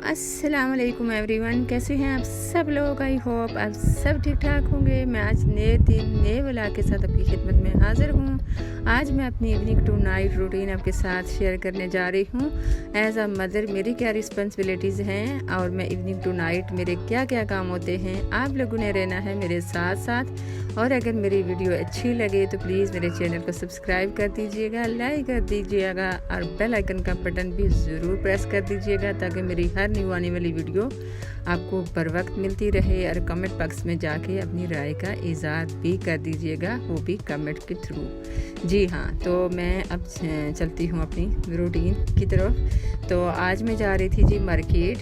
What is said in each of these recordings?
अस्सलाम वालेकुम एवरीवन, कैसे हैं आप सब लोग। आई होप आप सब ठीक ठाक होंगे। मैं आज नए दिन नए व्लॉग के साथ आपकी खिदमत में हाज़िर हूँ। आज मैं अपनी इवनिंग टू नाइट रूटीन आपके साथ शेयर करने जा रही हूँ। एज अ मदर मेरी क्या रिस्पॉन्सिबिलिटीज़ हैं और मैं इवनिंग टू नाइट मेरे क्या क्या काम होते हैं, आप लोगों ने रहना है मेरे साथ साथ। और अगर मेरी वीडियो अच्छी लगे तो प्लीज़ मेरे चैनल को सब्सक्राइब कर दीजिएगा, लाइक कर दीजिएगा और बेल आइकन का बटन भी ज़रूर प्रेस कर दीजिएगा ताकि मेरी हर न्यू आने वाली वीडियो आपको बर वक्त मिलती रहे। और कमेंट बॉक्स में जाके अपनी राय का इज़हार भी कर दीजिएगा, वो भी कमेंट के थ्रू। जी हाँ, तो मैं अब चलती हूँ अपनी रूटीन की तरफ। तो आज मैं जा रही थी जी मार्केट,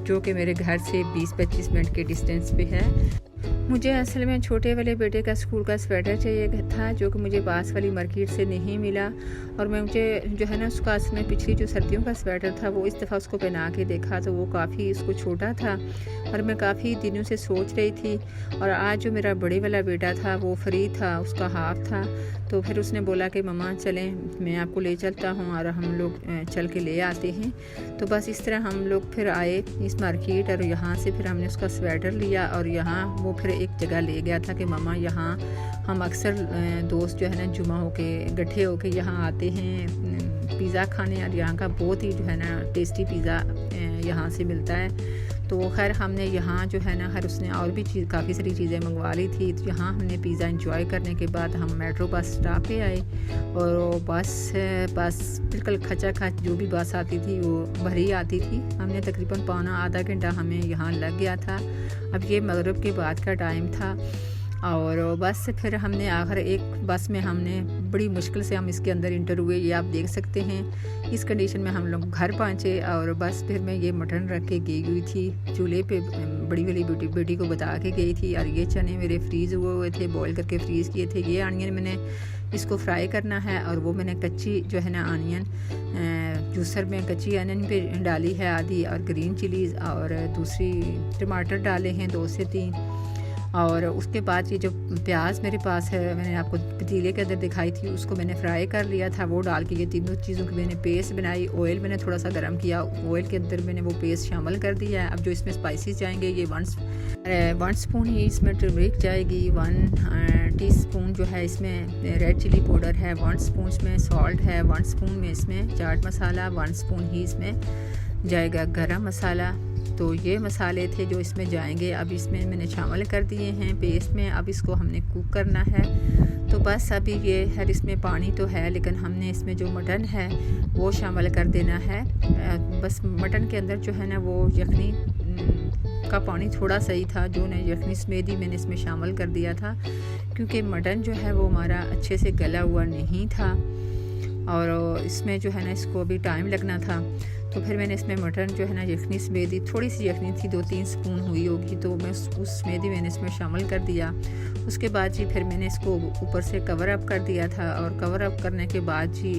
जो कि मेरे घर से 20-25 मिनट के डिस्टेंस पे है। मुझे असल में छोटे वाले बेटे का स्कूल का स्वेटर चाहिए था, जो कि मुझे पास वाली मार्केट से नहीं मिला। और मैं मुझे जो है ना उसका असल में पिछली जो सर्दियों का स्वेटर था वो इस दफ़ा उसको पहना के देखा तो वो काफ़ी उसको छोटा था और मैं काफ़ी दिनों से सोच रही थी। और आज जो मेरा बड़े वाला बेटा था वो फ्री था, उसका हाफ था, तो फिर उसने बोला कि मम्मा चलें, मैं आपको ले चलता हूँ और हम लोग चल के ले आते हैं। तो बस इस तरह हम लोग फिर आए इस मार्केट और यहाँ से फिर हमने उसका स्वेटर लिया और यहाँ वो फिर एक जगह ले गया था कि मम्मा यहाँ हम अक्सर दोस्त जो है ना जुमा होके गठे होके यहाँ आते हैं पिज़्ज़ा खाने, और यहाँ का बहुत ही जो है ना टेस्टी पिज़्ज़ा यहाँ से मिलता है। तो खैर हमने यहाँ जो है ना उसने और भी काफ़ी सारी चीज़ें मंगवा ली थी। तो यहाँ हमने पिज़्ज़ा एंजॉय करने के बाद हम मेट्रो बस स्टॉप पे आए और बस बिल्कुल खचाखच जो भी बस आती थी वो भरी आती थी। हमने तकरीबन पौना आधा घंटा हमें यहाँ लग गया था। अब ये मगरिब के बाद का टाइम था और बस से फिर हमने आखिर एक बस में हमने बड़ी मुश्किल से हम इसके अंदर इंटर हुए, ये आप देख सकते हैं। इस कंडीशन में हम लोग घर पहुँचे और बस फिर मैं ये मटन रख के गई हुई थी चूल्हे पे, बड़ी वाली बेटी को बता के गई थी। और ये चने मेरे फ्रीज़ हुए थे, बॉईल करके फ्रीज़ किए थे। ये अनियन मैंने इसको फ्राई करना है और वो मैंने कच्ची जो है ना अनियन जूसर में कच्ची अनियन पे डाली है आधी, और ग्रीन चिलीज़ और दूसरी टमाटर डाले हैं 2 से 3। और उसके बाद ये जो प्याज मेरे पास है मैंने आपको पतीले के अंदर दिखाई थी, उसको मैंने फ्राई कर लिया था। वो डाल के ये तीनों चीज़ों की मैंने पेस्ट बनाई। ऑयल मैंने थोड़ा सा गर्म किया, ऑयल के अंदर मैंने वो पेस्ट शामिल कर दिया है। अब जो इसमें स्पाइसेस जाएंगे ये 1 स्पून ही इसमें टर्मरिक जाएगी, 1 टीस्पून जो है इसमें रेड चिली पाउडर है, 1 स्पून इसमें सॉल्ट है, 1 स्पून में इसमें चाट मसाला, 1 स्पून ही इसमें जाएगा गरम मसाला। तो ये मसाले थे जो इसमें जाएंगे। अब इसमें मैंने शामिल कर दिए हैं पेस्ट में। अब इसको हमने कुक करना है। तो बस अभी ये है, इसमें पानी तो है लेकिन हमने इसमें जो मटन है वो शामिल कर देना है। बस मटन के अंदर जो है ना वो यखनी का पानी थोड़ा सही था, जो ने यखनी समेत ही मैंने इसमें शामिल कर दिया था क्योंकि मटन जो है वो हमारा अच्छे से गला हुआ नहीं था और इसमें जो है ना इसको अभी टाइम लगना था। तो फिर मैंने इसमें मटन जो है ना यखनी समेत ही, थोड़ी सी यखनी थी 2-3 स्पून हुई होगी, तो मैं उस समेत ही मैंने इसमें शामिल कर दिया। उसके बाद जी फिर मैंने इसको ऊपर से कवर अप कर दिया था और कवर अप करने के बाद जी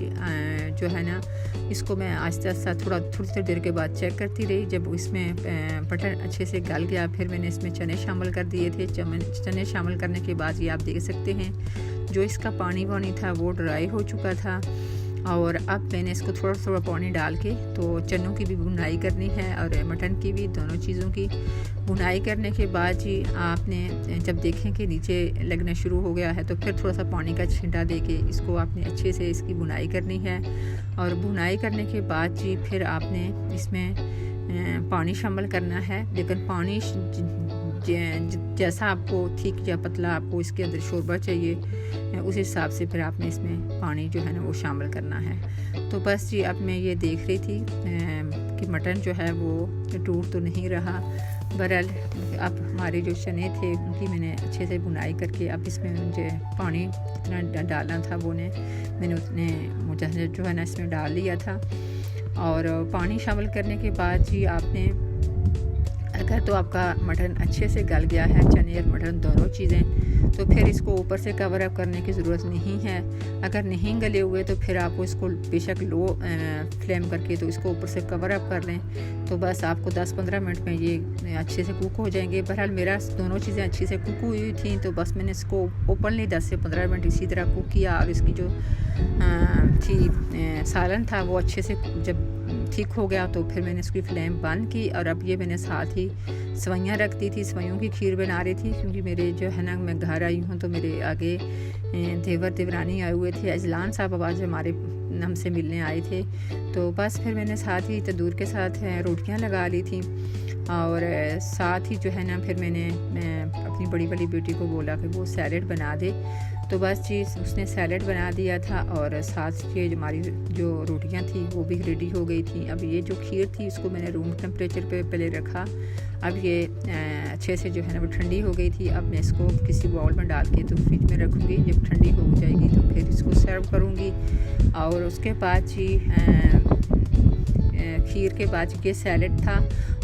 जो है ना इसको मैं आहिस्ता आहिस्ता थोड़ी देर के बाद चेक करती रही। जब इसमें मटन अच्छे से गल गया फिर मैंने इसमें चने शामिल कर दिए थे। चने शामिल करने के बाद ये आप देख सकते हैं जो इसका पानी वानी था वो ड्राई हो चुका था। और अब मैंने इसको थोड़ा थोड़ा पानी डाल के तो चनों की भी भुनाई करनी है और मटन की भी, दोनों चीज़ों की भुनाई करने के बाद जी आपने जब देखें कि नीचे लगना शुरू हो गया है तो फिर थोड़ा सा पानी का छींटा दे के इसको आपने अच्छे से इसकी भुनाई करनी है। और भुनाई करने के बाद जी फिर आपने इसमें पानी शामिल करना है, लेकिन पानी जैसा आपको ठीक या पतला आपको इसके अंदर शोरबा चाहिए उस हिसाब से फिर आपने इसमें पानी जो है ना वो शामिल करना है। तो बस जी अब मैं ये देख रही थी कि मटन जो है वो टूट तो नहीं रहा। बहरहाल अब हमारे जो चने थे उनकी मैंने अच्छे से बुनाई करके अब इसमें मुझे पानी जितना डालना था वो मैंने उतने मुझे जो है ना इसमें डाल लिया था। और पानी शामिल करने के बाद जी आपने अगर तो आपका मटन अच्छे से गल गया है, चने और मटन दोनों चीज़ें, तो फिर इसको ऊपर से कवर अप करने की ज़रूरत नहीं है। अगर नहीं गले हुए तो फिर आपको इसको बेशक लो फ्लेम करके तो इसको ऊपर से कवर अप कर लें, तो बस आपको 10-15 मिनट में ये अच्छे से कुक हो जाएंगे। बहरहाल मेरा दोनों चीज़ें अच्छी से कुक हुई थी तो बस मैंने इसको ओपनली 10 से 15 मिनट इसी तरह कुक किया। और इसकी जो थी सालन था वो अच्छे से जब थिक हो गया तो फिर मैंने इसकी फ्लेम बंद की। और अब ये मैंने साथ ही सवैयाँ रख दी थी, सवैयों की खीर बना रही थी, क्योंकि मेरे जो है ना मैं घर आई हूँ तो मेरे आगे देवर देवरानी आए हुए थे। अजलान साहब आज हमारे हमसे मिलने आए थे, तो बस फिर मैंने साथ ही तंदूर के साथ रोटियां लगा ली थी। और साथ ही जो है ना फिर मैं अपनी बड़ी वाली बेटी को बोला कि वो सैलेड बना दे, तो बस जी उसने सैलेड बना दिया था। और साथ ये हमारी जो रोटियां थी वो भी रेडी हो गई थी। अब ये जो खीर थी इसको मैंने रूम टेम्परेचर पे पहले रखा। अब ये अच्छे से जो है ना वो ठंडी हो गई थी। अब मैं इसको किसी बाउल में डाल के तो फ्रिज में रखूँगी। जब ठंडी हो जाएगी तो फिर इसको सर्व करूँगी। और उसके बाद जी खीर के बाद ये सैलेड था,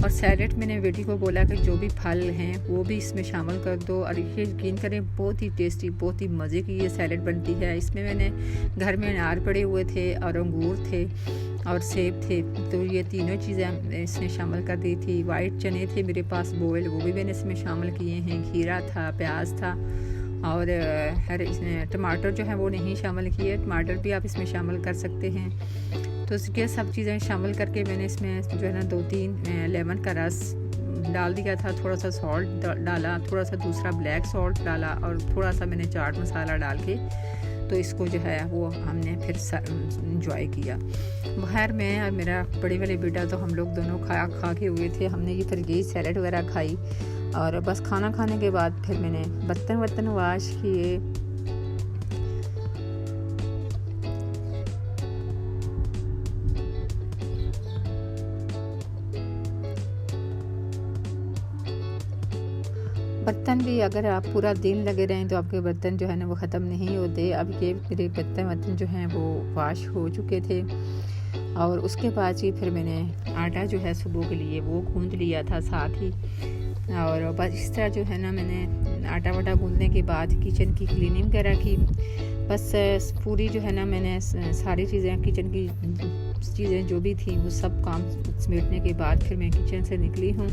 और सैलेड मैंने बेटी को बोला कि जो भी फल हैं वो भी इसमें शामिल कर दो। और ये यकीन करें बहुत ही टेस्टी, बहुत ही मज़े की ये सैलेड बनती है। इसमें मैंने घर में अनार पड़े हुए थे और अंगूर थे और सेब थे, तो ये तीनों चीज़ें इसमें शामिल कर दी थी। वाइट चने थे मेरे पास बॉयल, वो भी मैंने इसमें शामिल किए हैं। खीरा था, प्याज था, और इसमें टमाटर जो है वो नहीं शामिल किए, टमाटर भी आप इसमें शामिल कर सकते हैं। तो इसके सब चीज़ें शामिल करके मैंने इसमें जो है ना 2-3 लेमन का रस डाल दिया था, थोड़ा सा सॉल्ट डाला, थोड़ा सा दूसरा ब्लैक सॉल्ट डाला, और थोड़ा सा मैंने चाट मसाला डाल के तो इसको जो है वो हमने फिर इंजॉय किया। बाहर मैं और मेरा बड़ी वाले बेटा तो हम लोग दोनों खा के हुए थे। हमने ये फिर यही सैलेड वगैरह खाई, और बस खाना खाने के बाद फिर मैंने बर्तन वाश किए। बर्तन भी अगर आप पूरा दिन लगे रहें तो आपके बर्तन जो है ना वो ख़त्म नहीं होते। अब ये मेरे बर्तन जो हैं वो वॉश हो चुके थे। और उसके बाद ही फिर मैंने आटा जो है सुबह के लिए वो गूंद लिया था साथ ही। और बस इस तरह जो है ना मैंने आटा वाटा गूंदने के बाद किचन की क्लीनिंग वगैरह की। बस पूरी जो है ना मैंने सारी चीज़ें किचन की चीज़ें जो भी थी वो सब काम समेटने के बाद फिर मैं किचन से निकली हूँ।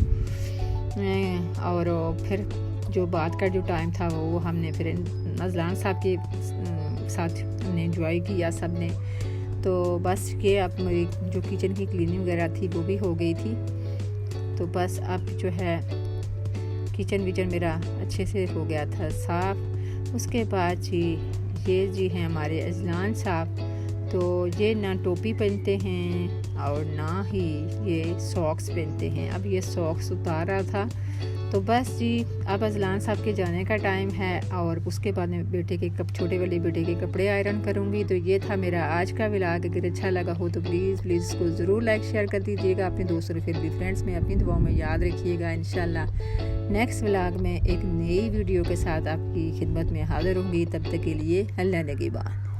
और फिर जो बात का जो टाइम था वो हमने फिर अजलान साहब के साथ हमने एंजॉय किया सब ने। तो बस ये अब मेरी जो किचन की क्लीनिंग वगैरह थी वो भी हो गई थी। तो बस अब जो है किचन विचन मेरा अच्छे से हो गया था साफ़। उसके बाद जी हैं हमारे अजलान साहब, तो ये ना टोपी पहनते हैं और ना ही ये सॉक्स पहनते हैं। अब ये सॉक्स उतार रहा था, तो बस जी अब अजलान साहब के जाने का टाइम है। और उसके बाद मैं छोटे वाले बेटे के कपड़े आयरन करूँगी। तो ये था मेरा आज का व्लॉग। अगर अच्छा लगा हो तो प्लीज़ इसको ज़रूर लाइक शेयर कर दीजिएगा अपने दोस्तों फिर भी फ्रेंड्स में अपनी दुआओं में याद रखिएगा। इंशाल्लाह नेक्स्ट व्लॉग में एक नई वीडियो के साथ आपकी खिदमत में हाज़िर होंगी। तब तक के लिए अल्लाह निगहबान।